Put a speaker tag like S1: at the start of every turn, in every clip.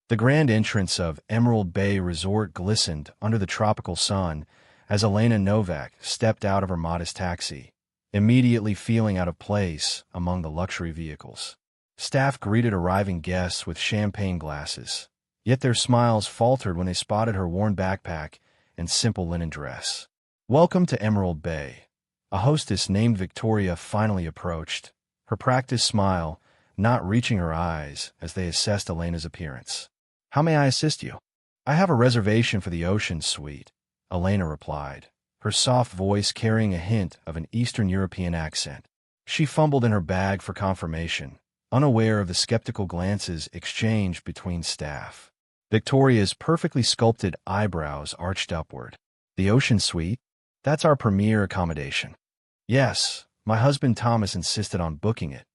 S1: The grand entrance of Emerald Bay Resort glistened under the tropical sun as Elena Novak stepped out of her modest taxi, immediately feeling out of place among the luxury vehicles. Staff greeted arriving guests with champagne glasses, yet their smiles faltered when they spotted her worn backpack and simple linen dress. "Welcome to Emerald Bay." A hostess named Victoria finally approached, her practiced smile not reaching her eyes as they assessed Elena's appearance. "How may I assist you?" "I have a reservation for the Ocean Suite," Elena replied, her soft voice carrying a hint of an Eastern European accent. She fumbled in her bag for confirmation, unaware of the skeptical glances exchanged between staff. Victoria's perfectly sculpted eyebrows arched upward. "The Ocean Suite? That's our premier accommodation." "Yes, my husband Thomas insisted on booking it,"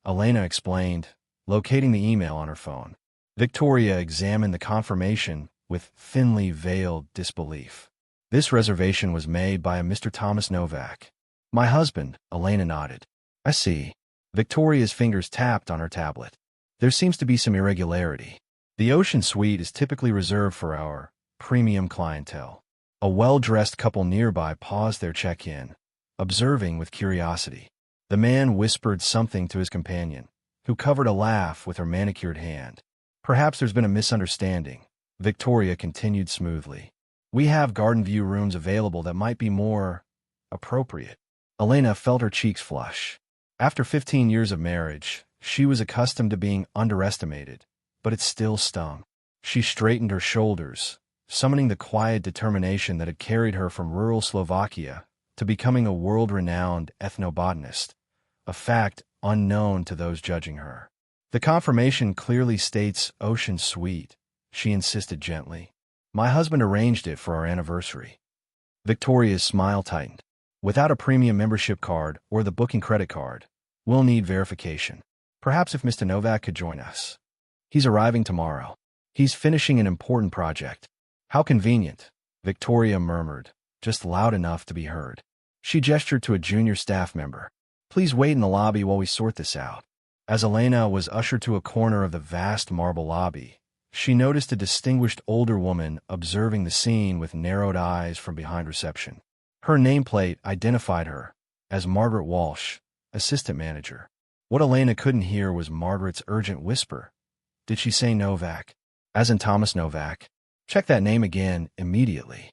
S1: Elena explained, locating the email on her phone. Victoria examined the confirmation with thinly veiled disbelief. "This reservation was made by a Mr. Thomas Novak." "My husband," Elena nodded. "I see." Victoria's fingers tapped on her tablet. "There seems to be some irregularity. The Ocean Suite is typically reserved for our premium clientele." A well-dressed couple nearby paused their check-in, observing with curiosity. The man whispered something to his companion, who covered a laugh with her manicured hand. "Perhaps there's been a misunderstanding," Victoria continued smoothly. "We have garden view rooms available that might be more appropriate." Elena felt her cheeks flush. After 15 years of marriage, she was accustomed to being underestimated, but it still stung. She straightened her shoulders, summoning the quiet determination that had carried her from rural Slovakia to becoming a world-renowned ethnobotanist, a fact unknown to those judging her. "The confirmation clearly states Ocean Suite," she insisted gently. "My husband arranged it for our anniversary." Victoria's smile tightened. "Without a premium membership card or the booking credit card, we'll need verification. Perhaps if Mr. Novak could join us." "He's arriving tomorrow. He's finishing an important project." "How convenient," Victoria murmured, just loud enough to be heard. She gestured to a junior staff member. "Please wait in the lobby while we sort this out." As Elena was ushered to a corner of the vast marble lobby, she noticed a distinguished older woman observing the scene with narrowed eyes from behind reception. Her nameplate identified her as Margaret Walsh, assistant manager. What Elena couldn't hear was Margaret's urgent whisper. "Did she say Novak? As in Thomas Novak? Check that name again immediately."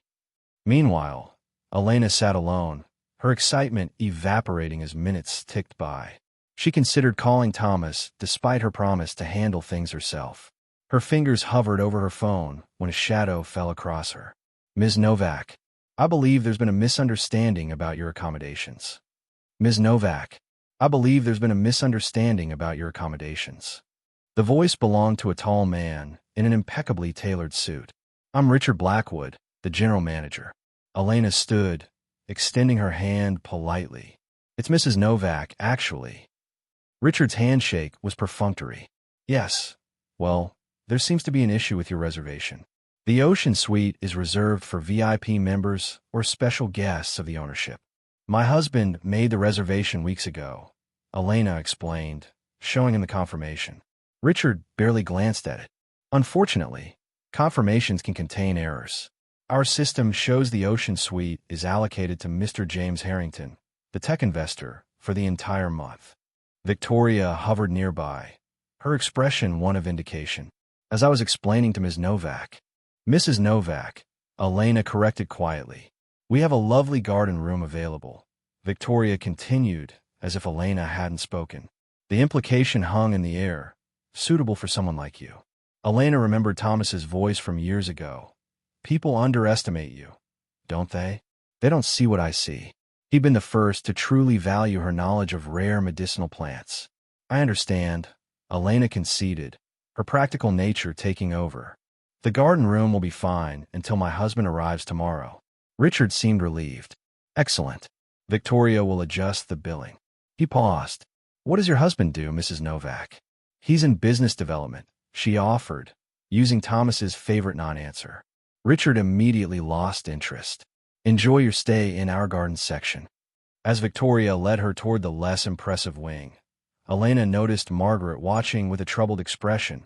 S1: Meanwhile, Elena sat alone, her excitement evaporating as minutes ticked by. She considered calling Thomas despite her promise to handle things herself. Her fingers hovered over her phone when a shadow fell across her. "Ms. Novak, I believe there's been a misunderstanding about your accommodations." "Ms. Novak, I believe there's been a misunderstanding about your accommodations." The voice belonged to a tall man in an impeccably tailored suit. "I'm Richard Blackwood, the general manager." Elena stood, extending her hand politely. "It's Mrs. Novak, actually." Richard's handshake was perfunctory. "Yes. Well, there seems to be an issue with your reservation. The Ocean Suite is reserved for VIP members or special guests of the ownership. My husband made the reservation weeks ago," Elena explained, showing him the confirmation. Richard barely glanced at it. "Unfortunately, confirmations can contain errors. Our system shows the Ocean Suite is allocated to Mr. James Harrington, the tech investor, for the entire month." Victoria hovered nearby, her expression one of indication. "As I was explaining to Ms. Novak." "Mrs. Novak," Elena corrected quietly. "We have a lovely garden room available," Victoria continued, as if Elena hadn't spoken. The implication hung in the air, "suitable for someone like you." Elena remembered Thomas's voice from years ago. "People underestimate you, don't they? They don't see what I see." He'd been the first to truly value her knowledge of rare medicinal plants. "I understand," Elena conceded, her practical nature taking over. "The garden room will be fine until my husband arrives tomorrow." Richard seemed relieved. "Excellent. Victoria will adjust the billing." He paused. "What does your husband do, Mrs. Novak?" "He's in business development," she offered, using Thomas's favorite non-answer. Richard immediately lost interest. "Enjoy your stay in our garden section." As Victoria led her toward the less impressive wing, Elena noticed Margaret watching with a troubled expression,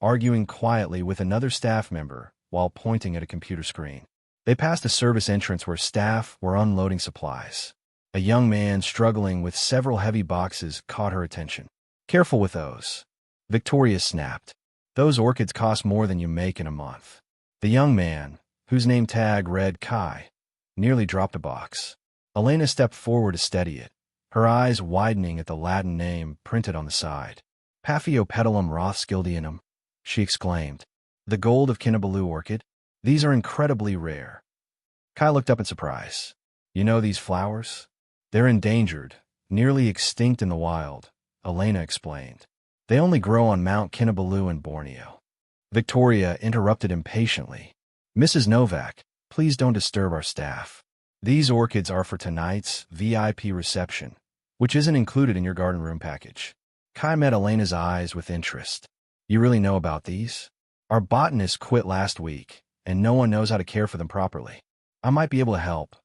S1: arguing quietly with another staff member while pointing at a computer screen. They passed a service entrance where staff were unloading supplies. A young man struggling with several heavy boxes caught her attention. "Careful with those," Victoria snapped. "Those orchids cost more than you make in a month." The young man, whose name tag read Kai, nearly dropped a box. Elena stepped forward to steady it, her eyes widening at the Latin name printed on the side. "Paphiopedilum rothschildianum," she exclaimed. "The gold of Kinabalu orchid? These are incredibly rare." Kai looked up in surprise. "You know these flowers? They're endangered, nearly extinct in the wild," Elena explained. "They only grow on Mount Kinabalu in Borneo." Victoria interrupted impatiently. "Mrs. Novak, please don't disturb our staff. These orchids are for tonight's VIP reception, which isn't included in your garden room package." Kai met Elena's eyes with interest. "You really know about these? Our botanist quit last week, and no one knows how to care for them properly." "I might be able to help,"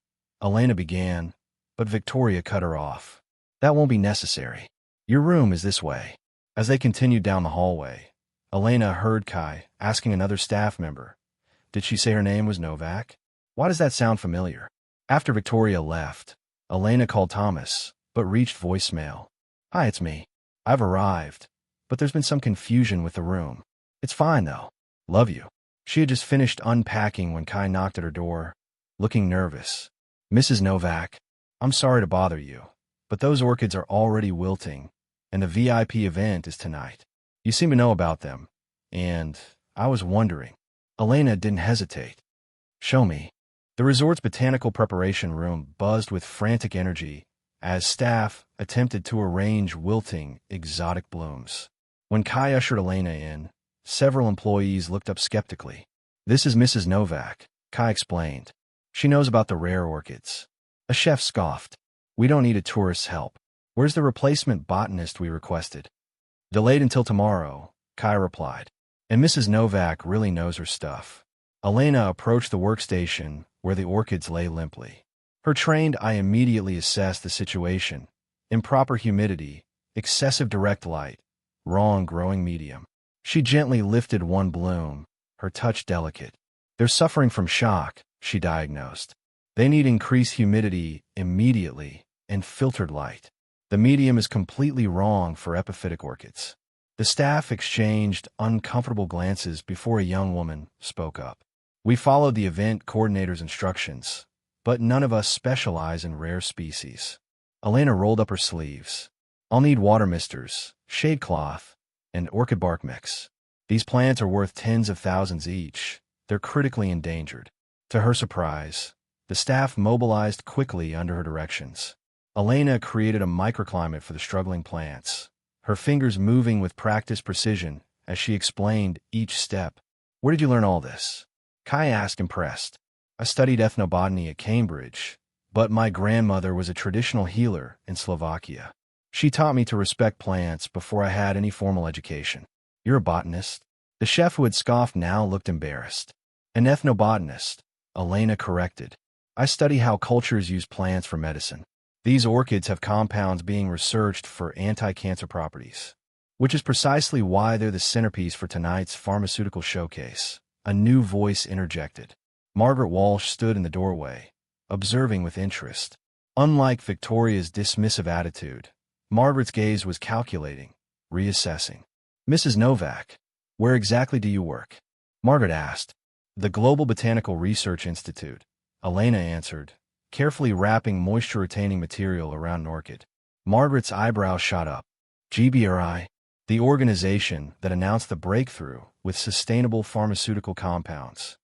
S1: Elena began, but Victoria cut her off. "That won't be necessary. Your room is this way." As they continued down the hallway, Elena heard Kai asking another staff member, "Did she say her name was Novak? Why does that sound familiar?" After Victoria left, Elena called Thomas, but reached voicemail. "Hi, it's me. I've arrived, but there's been some confusion with the room. It's fine, though. Love you." She had just finished unpacking when Kai knocked at her door, looking nervous. "Mrs. Novak, I'm sorry to bother you, but those orchids are already wilting, and the VIP event is tonight. You seem to know about them, and I was wondering." Elena didn't hesitate. "Show me." The resort's botanical preparation room buzzed with frantic energy as staff attempted to arrange wilting, exotic blooms. When Kai ushered Elena in, several employees looked up skeptically. "This is Mrs. Novak," Kai explained. "She knows about the rare orchids." A chef scoffed. "We don't need a tourist's help. Where's the replacement botanist we requested?" "Delayed until tomorrow," Kai replied. "And Mrs. Novak really knows her stuff." Elena approached the workstation where the orchids lay limply. Her trained eye immediately assessed the situation: improper humidity, excessive direct light, wrong growing medium. She gently lifted one bloom, her touch delicate. "They're suffering from shock," she diagnosed. "They need increased humidity immediately and filtered light. The medium is completely wrong for epiphytic orchids." The staff exchanged uncomfortable glances before a young woman spoke up. "We followed the event coordinator's instructions, but none of us specialize in rare species." Elena rolled up her sleeves. "I'll need water misters, shade cloth, and orchid bark mix. These plants are worth tens of thousands each. They're critically endangered." To her surprise, the staff mobilized quickly under her directions. Elena created a microclimate for the struggling plants, her fingers moving with practiced precision as she explained each step. "Where did you learn all this?" Kai asked, impressed. "I studied ethnobotany at Cambridge, but my grandmother was a traditional healer in Slovakia. She taught me to respect plants before I had any formal education." "You're a botanist?" The chef who had scoffed now looked embarrassed. "An ethnobotanist," Elena corrected. "I study how cultures use plants for medicine. These orchids have compounds being researched for anti-cancer properties, which is precisely why they're the centerpiece for tonight's pharmaceutical showcase." A new voice interjected. Margaret Walsh stood in the doorway, observing with interest. Unlike Victoria's dismissive attitude, Margaret's gaze was calculating, reassessing. "Mrs. Novak, where exactly do you work?" Margaret asked. "The Global Botanical Research Institute," Elena answered, carefully wrapping moisture-retaining material around an orchid. Margaret's eyebrows shot up. "GBRI? The organization that announced the breakthrough with sustainable pharmaceutical compounds."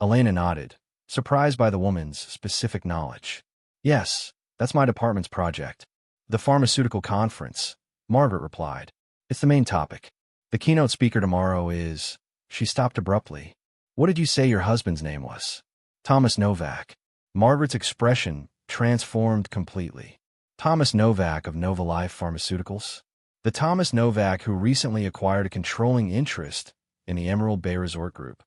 S1: Elena nodded, surprised by the woman's specific knowledge. "Yes, that's my department's project." "The pharmaceutical conference," Margaret replied. "It's the main topic. The keynote speaker tomorrow is—" She stopped abruptly. "What did you say your husband's name was?" "Thomas Novak." Margaret's expression transformed completely. "Thomas Novak of Nova Life Pharmaceuticals?" The Thomas Novak who recently acquired a controlling interest in the Emerald Bay Resort Group.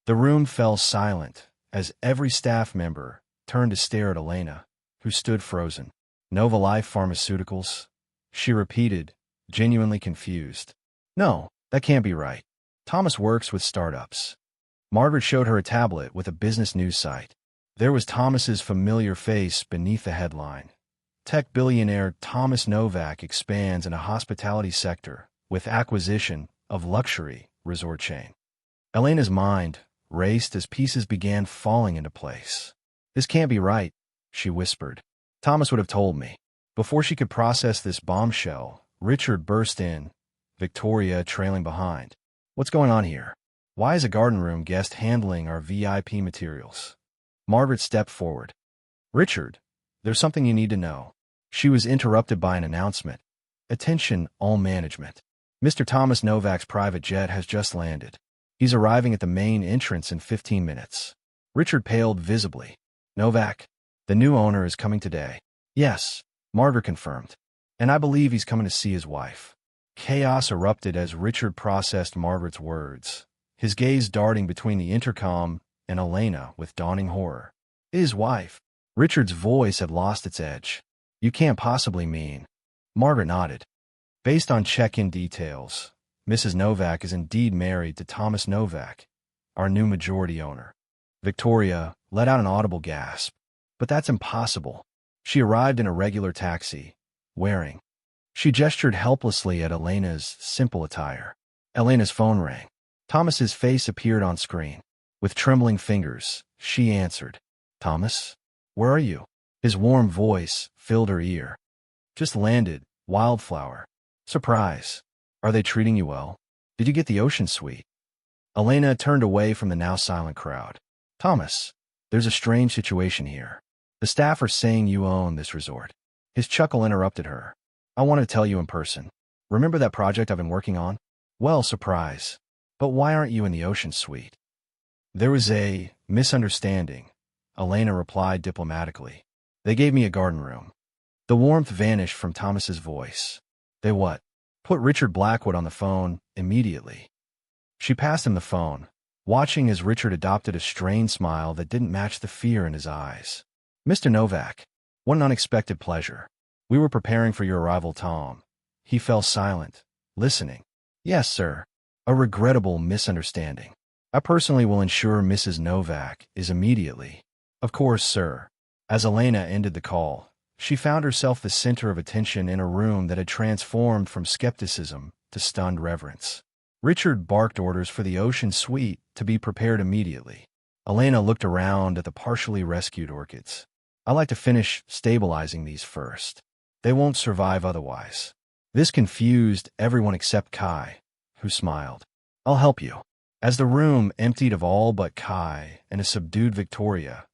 S1: The room fell silent as every staff member turned to stare at Elena, who stood frozen. "Nova Life Pharmaceuticals?" she repeated, genuinely confused. "No, that can't be right. Thomas works with startups. Margaret showed her a tablet with a business news site. There was Thomas's familiar face beneath the headline. Tech billionaire Thomas Novak expands in a hospitality sector with acquisition of luxury resort chain. Elena's mind raced as pieces began falling into place. This can't be right, she whispered. Thomas would have told me. Before she could process this bombshell, Richard burst in, Victoria trailing behind. What's going on here? Why is a garden room guest handling our VIP materials? Margaret stepped forward. Richard, there's something you need to know. She was interrupted by an announcement. Attention, all management. Mr. Thomas Novak's private jet has just landed. He's arriving at the main entrance in 15 minutes. Richard paled visibly. Novak, the new owner is coming today. Yes, Margaret confirmed. And I believe he's coming to see his wife. Chaos erupted as Richard processed Margaret's words, his gaze darting between the intercom and Elena with dawning horror. His wife. Richard's voice had lost its edge. You can't possibly mean. Margaret nodded. Based on check-in details, Mrs. Novak is indeed married to Thomas Novak, our new majority owner. Victoria let out an audible gasp. But that's impossible. She arrived in a regular taxi, wearing. She gestured helplessly at Elena's simple attire. Elena's phone rang. Thomas's face appeared on screen. With trembling fingers, she answered. Thomas, where are you? His warm voice filled her ear. Just landed, Wildflower. Surprise. Are they treating you well? Did you get the ocean suite? Elena turned away from the now silent crowd. Thomas, there's a strange situation here. The staff are saying you own this resort. His chuckle interrupted her. I want to tell you in person. Remember that project I've been working on? Well, surprise. But why aren't you in the ocean suite? There was a misunderstanding, Elena replied diplomatically. They gave me a garden room. The warmth vanished from Thomas's voice. They what? Put Richard Blackwood on the phone immediately. She passed him the phone, watching as Richard adopted a strained smile that didn't match the fear in his eyes. Mr. Novak, what an unexpected pleasure. We were preparing for your arrival, Tom. He fell silent, listening. Yes, sir. A regrettable misunderstanding. I personally will ensure Mrs. Novak is immediately. Of course, sir. As Elena ended the call, she found herself the center of attention in a room that had transformed from skepticism to stunned reverence. Richard barked orders for the ocean suite to be prepared immediately. Elena looked around at the partially rescued orchids. I like to finish stabilizing these first. They won't survive otherwise. This confused everyone except Kai, who smiled. I'll help you. As the room emptied of all but Kai and a subdued Victoria,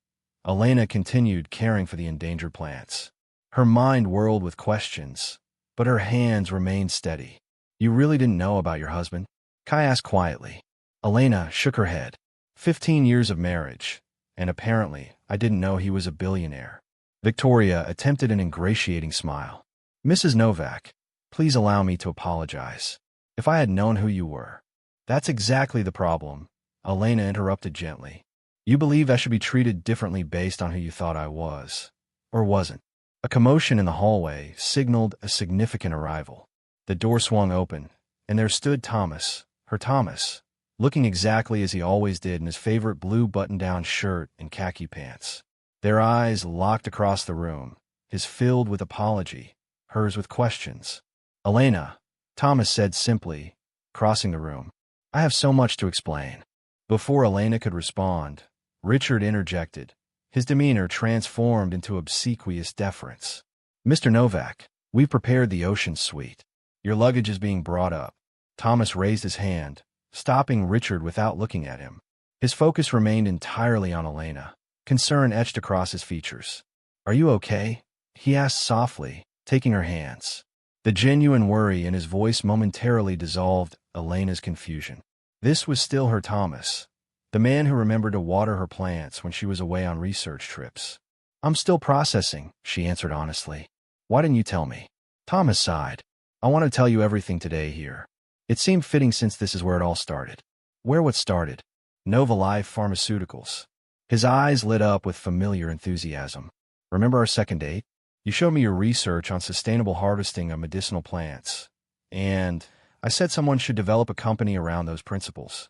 S1: Elena continued caring for the endangered plants. Her mind whirled with questions, but her hands remained steady. You really didn't know about your husband? Kai asked quietly. Elena shook her head. 15 years of marriage, and apparently I didn't know he was a billionaire. Victoria attempted an ingratiating smile. Mrs. Novak, please allow me to apologize. If I had known who you were. That's exactly the problem, Elena interrupted gently. You believe I should be treated differently based on who you thought I was, or wasn't. A commotion in the hallway signaled a significant arrival. The door swung open, and there stood Thomas, her Thomas, looking exactly as he always did in his favorite blue button-down shirt and khaki pants. Their eyes locked across the room, his filled with apology, hers with questions. Elena, Thomas said simply, crossing the room. I have so much to explain. Before Elena could respond, Richard interjected, his demeanor transformed into obsequious deference. Mr. Novak, we've prepared the ocean suite. Your luggage is being brought up. Thomas raised his hand, stopping Richard without looking at him. His focus remained entirely on Elena, concern etched across his features. Are you okay? He asked softly, taking her hands. The genuine worry in his voice momentarily dissolved Elena's confusion. This was still her Thomas, the man who remembered to water her plants when she was away on research trips. I'm still processing, she answered honestly. Why didn't you tell me? Thomas sighed. I want to tell you everything today here. It seemed fitting since this is where it all started. Where what started? Nova Life Pharmaceuticals. His eyes lit up with familiar enthusiasm. Remember our second date? You showed me your research on sustainable harvesting of medicinal plants. And I said someone should develop a company around those principles.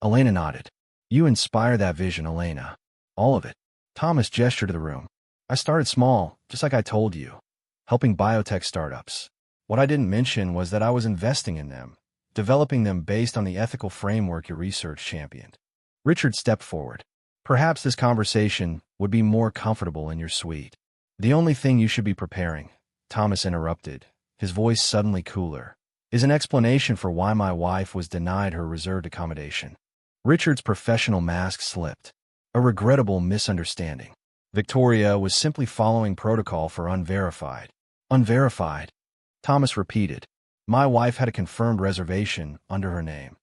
S1: Elena nodded. You inspire that vision, Elena. All of it. Thomas gestured to the room. I started small, just like I told you, helping biotech startups. What I didn't mention was that I was investing in them, developing them based on the ethical framework your research championed. Richard stepped forward. Perhaps this conversation would be more comfortable in your suite. The only thing you should be preparing, Thomas interrupted, his voice suddenly cooler, is an explanation for why my wife was denied her reserved accommodation. Richard's professional mask slipped. A regrettable misunderstanding. Victoria was simply following protocol for unverified. Unverified? Thomas repeated. My wife had a confirmed reservation under her name.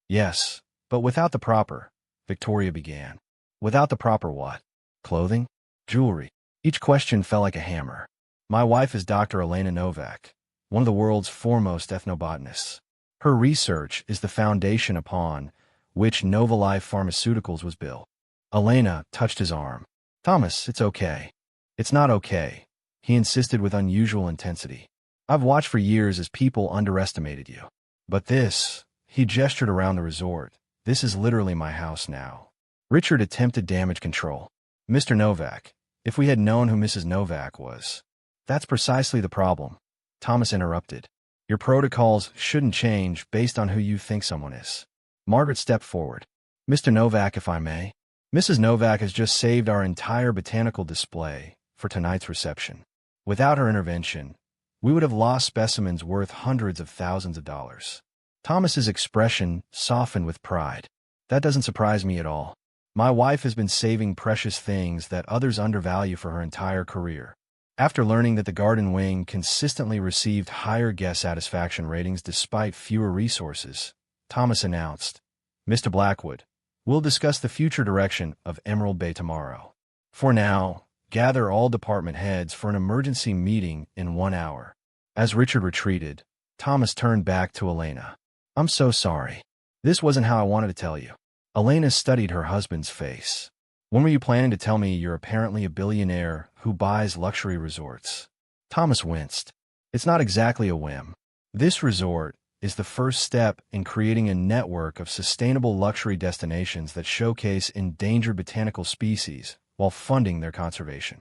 S1: Yes, but without the proper, Victoria began. Without the proper what? Clothing? Jewelry? Each question fell like a hammer. My wife is Dr. Elena Novak, one of the world's foremost ethnobotanists. Her research is the foundation upon which Novalife Pharmaceuticals was built. Elena touched his arm. Thomas, it's okay. It's not okay, he insisted with unusual intensity. I've watched for years as people underestimated you. But this, he gestured around the resort, this is literally my house now. Richard attempted damage control. Mr. Novak, if we had known who Mrs. Novak was. That's precisely the problem. Thomas interrupted. Your protocols shouldn't change based on who you think someone is. Margaret stepped forward. Mr. Novak, if I may. Mrs. Novak has just saved our entire botanical display for tonight's reception. Without her intervention, we would have lost specimens worth hundreds of thousands of dollars. Thomas's expression softened with pride. That doesn't surprise me at all. My wife has been saving precious things that others undervalue for her entire career. After learning that the garden wing consistently received higher guest satisfaction ratings despite fewer resources, Thomas announced, Mr. Blackwood, we'll discuss the future direction of Emerald Bay tomorrow. For now, gather all department heads for an emergency meeting in 1 hour. As Richard retreated, Thomas turned back to Elena. I'm so sorry. This wasn't how I wanted to tell you. Elena studied her husband's face. When were you planning to tell me you're apparently a billionaire who buys luxury resorts? Thomas winced. It's not exactly a whim. This resort is the first step in creating a network of sustainable luxury destinations that showcase endangered botanical species while funding their conservation.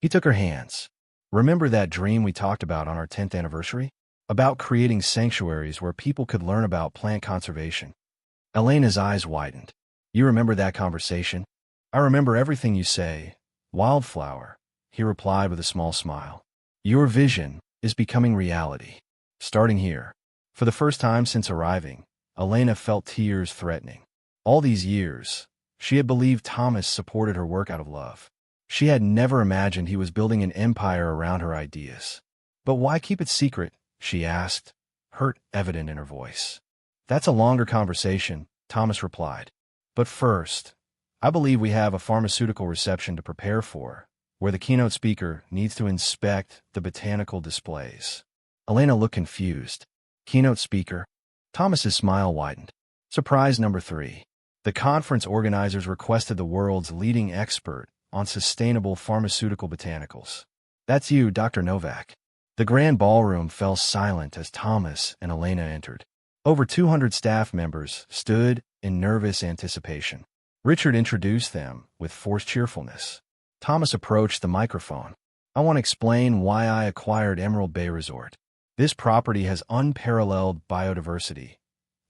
S1: He took her hands. Remember that dream we talked about on our 10th anniversary? About creating sanctuaries where people could learn about plant conservation. Elena's eyes widened. You remember that conversation? I remember everything you say. Wildflower, he replied with a small smile. Your vision is becoming reality. Starting here. For the first time since arriving, Elena felt tears threatening. All these years, she had believed Thomas supported her work out of love. She had never imagined he was building an empire around her ideas. But why keep it secret? She asked, hurt evident in her voice. That's a longer conversation, Thomas replied. But first, I believe we have a pharmaceutical reception to prepare for, where the keynote speaker needs to inspect the botanical displays. Elena looked confused. Keynote speaker? Thomas's smile widened. Surprise number 3. The conference organizers requested the world's leading expert on sustainable pharmaceutical botanicals. That's you, Dr. Novak. The grand ballroom fell silent as Thomas and Elena entered. Over 200 staff members stood in nervous anticipation. Richard introduced them with forced cheerfulness. Thomas approached the microphone. I want to explain why I acquired Emerald Bay Resort. This property has unparalleled biodiversity,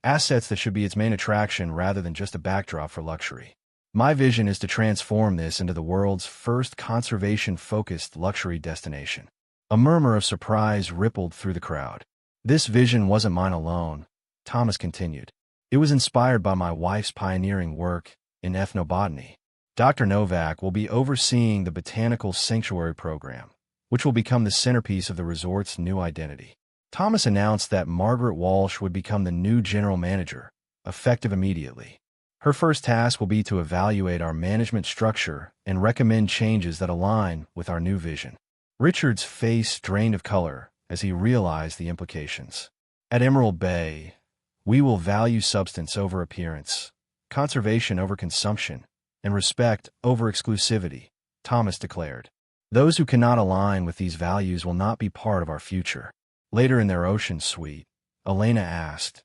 S1: assets that should be its main attraction rather than just a backdrop for luxury. My vision is to transform this into the world's first conservation-focused luxury destination. A murmur of surprise rippled through the crowd. This vision wasn't mine alone, Thomas continued. It was inspired by my wife's pioneering work in ethnobotany. Dr. Novak will be overseeing the Botanical Sanctuary Program, which will become the centerpiece of the resort's new identity. Thomas announced that Margaret Walsh would become the new general manager, effective immediately. Her first task will be to evaluate our management structure and recommend changes that align with our new vision. Richard's face drained of color as he realized the implications. At Emerald Bay, we will value substance over appearance, conservation over consumption, and respect over exclusivity, Thomas declared. Those who cannot align with these values will not be part of our future. Later in their ocean suite, Elena asked.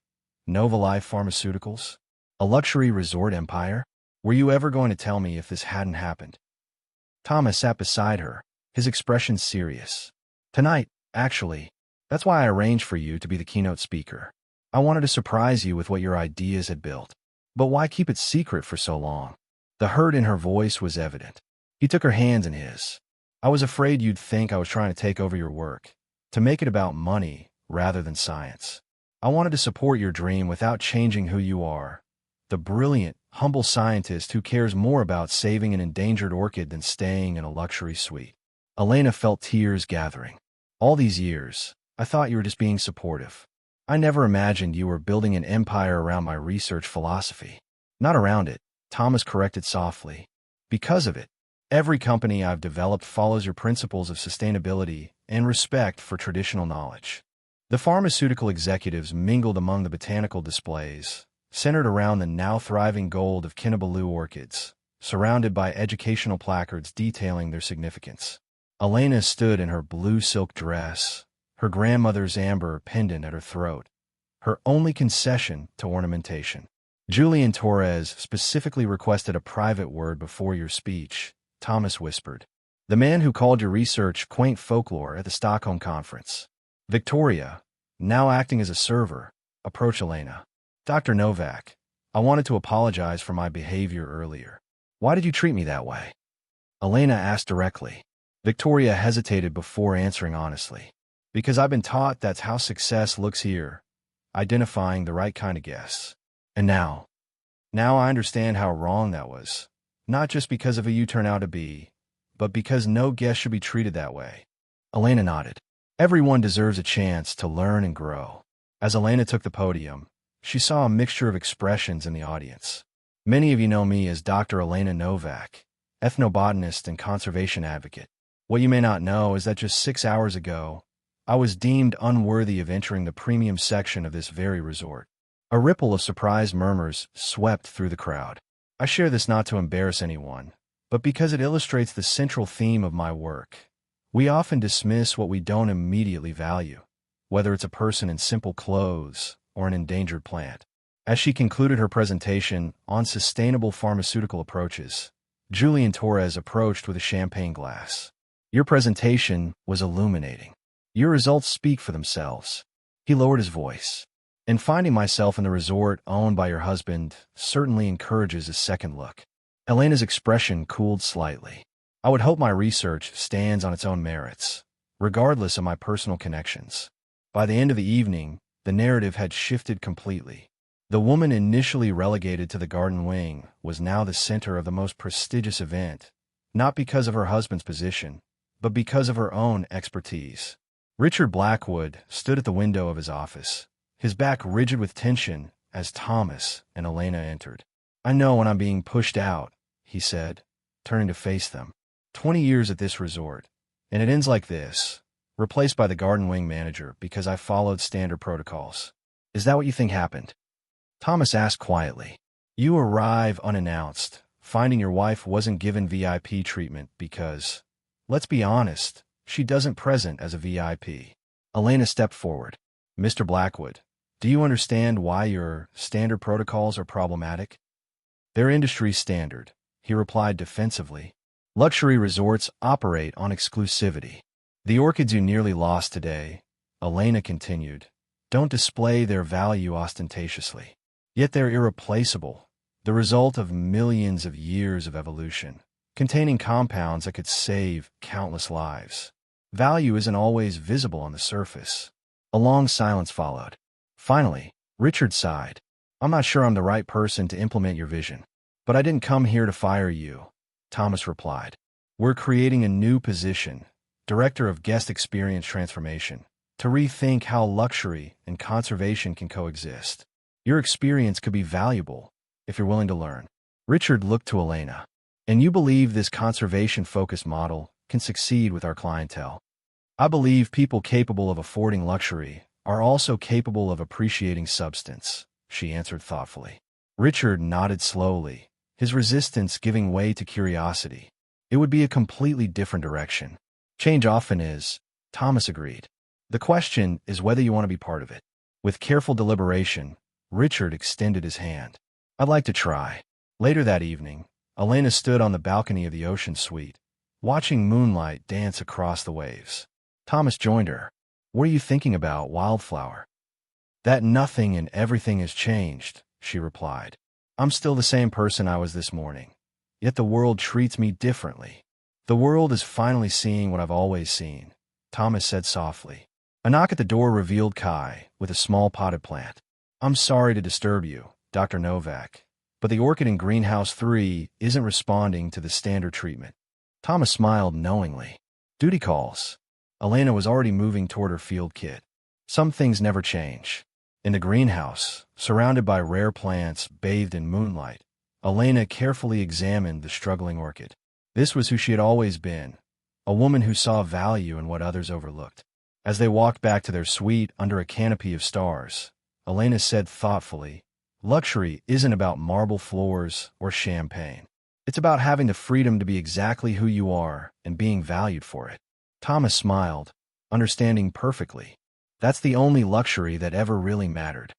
S1: Nova Life Pharmaceuticals? A luxury resort empire? Were you ever going to tell me if this hadn't happened? Thomas sat beside her, his expression serious. Tonight, actually. That's why I arranged for you to be the keynote speaker. I wanted to surprise you with what your ideas had built. But why keep it secret for so long? The hurt in her voice was evident. He took her hands in his. I was afraid you'd think I was trying to take over your work, to make it about money rather than science. I wanted to support your dream without changing who you are. The brilliant, humble scientist who cares more about saving an endangered orchid than staying in a luxury suite. Elena felt tears gathering. All these years, I thought you were just being supportive. I never imagined you were building an empire around my research philosophy. Not around it, Thomas corrected softly. Because of it. Every company I've developed follows your principles of sustainability and respect for traditional knowledge. The pharmaceutical executives mingled among the botanical displays, centered around the now-thriving gold of Kinabalu orchids, surrounded by educational placards detailing their significance. Elena stood in her blue silk dress, her grandmother's amber pendant at her throat, her only concession to ornamentation. Julian Torres specifically requested a private word before your speech, Thomas whispered. The man who called your research quaint folklore at the Stockholm conference. Victoria, now acting as a server, approached Elena. Dr. Novak, I wanted to apologize for my behavior earlier. Why did you treat me that way? Elena asked directly. Victoria hesitated before answering honestly. Because I've been taught that's how success looks here, identifying the right kind of guests. And now I understand how wrong that was. Not just because of who you turn out to be, but because no guest should be treated that way. Elena nodded. Everyone deserves a chance to learn and grow. As Elena took the podium, she saw a mixture of expressions in the audience. Many of you know me as Dr. Elena Novak, ethnobotanist and conservation advocate. What you may not know is that just 6 hours ago, I was deemed unworthy of entering the premium section of this very resort. A ripple of surprised murmurs swept through the crowd. I share this not to embarrass anyone, but because it illustrates the central theme of my work. We often dismiss what we don't immediately value, whether it's a person in simple clothes or an endangered plant. As she concluded her presentation on sustainable pharmaceutical approaches, Julian Torres approached with a champagne glass. Your presentation was illuminating. Your results speak for themselves. He lowered his voice. And finding myself in the resort owned by your husband certainly encourages a second look. Elena's expression cooled slightly. I would hope my research stands on its own merits, regardless of my personal connections. By the end of the evening, the narrative had shifted completely. The woman initially relegated to the garden wing was now the center of the most prestigious event, not because of her husband's position, but because of her own expertise. Richard Blackwood stood at the window of his office, his back rigid with tension as Thomas and Elena entered. I know when I'm being pushed out, he said, turning to face them. 20 years at this resort, and it ends like this, replaced by the garden wing manager because I followed standard protocols. Is that what you think happened? Thomas asked quietly. You arrive unannounced, finding your wife wasn't given VIP treatment because, let's be honest, she doesn't present as a VIP. Elena stepped forward. Mr. Blackwood, do you understand why your standard protocols are problematic? They're industry standard, he replied defensively. Luxury resorts operate on exclusivity. The orchids you nearly lost today, Elena continued, don't display their value ostentatiously. Yet they're irreplaceable, the result of millions of years of evolution, containing compounds that could save countless lives. Value isn't always visible on the surface. A long silence followed. Finally, Richard sighed. I'm not sure I'm the right person to implement your vision. But I didn't come here to fire you, Thomas replied. We're creating a new position, Director of Guest Experience Transformation, to rethink how luxury and conservation can coexist. Your experience could be valuable if you're willing to learn. Richard looked to Elena. And you believe this conservation-focused model can succeed with our clientele? I believe people capable of affording luxury are also capable of appreciating substance, she answered thoughtfully. Richard nodded slowly, his resistance giving way to curiosity. It would be a completely different direction. Change often is, Thomas agreed. The question is whether you want to be part of it. With careful deliberation, Richard extended his hand. "I'd like to try." Later that evening, Elena stood on the balcony of the ocean suite, watching moonlight dance across the waves. Thomas joined her. "What are you thinking about, Wildflower?" "That nothing and everything has changed," she replied. "I'm still the same person I was this morning, yet the world treats me differently." "The world is finally seeing what I've always seen," Thomas said softly. A knock at the door revealed Kai with a small potted plant. "I'm sorry to disturb you, Dr. Novak, but the orchid in Greenhouse 3 isn't responding to the standard treatment." Thomas smiled knowingly. "Duty calls." Elena was already moving toward her field kit. Some things never change. In the greenhouse, surrounded by rare plants bathed in moonlight, Elena carefully examined the struggling orchid. This was who she had always been, a woman who saw value in what others overlooked. As they walked back to their suite under a canopy of stars, Elena said thoughtfully, "Luxury isn't about marble floors or champagne. It's about having the freedom to be exactly who you are and being valued for it." Thomas smiled, understanding perfectly. That's the only luxury that ever really mattered.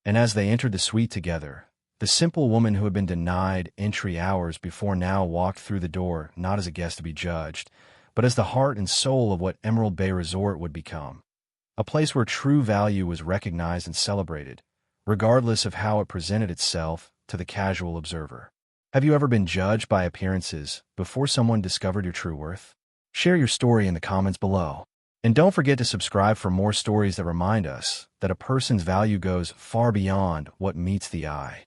S1: And as they entered the suite together, the simple woman who had been denied entry hours before now walked through the door not as a guest to be judged, but as the heart and soul of what Emerald Bay Resort would become. A place where true value was recognized and celebrated, regardless of how it presented itself to the casual observer. Have you ever been judged by appearances before someone discovered your true worth? Share your story in the comments below. And don't forget to subscribe for more stories that remind us that a person's value goes far beyond what meets the eye.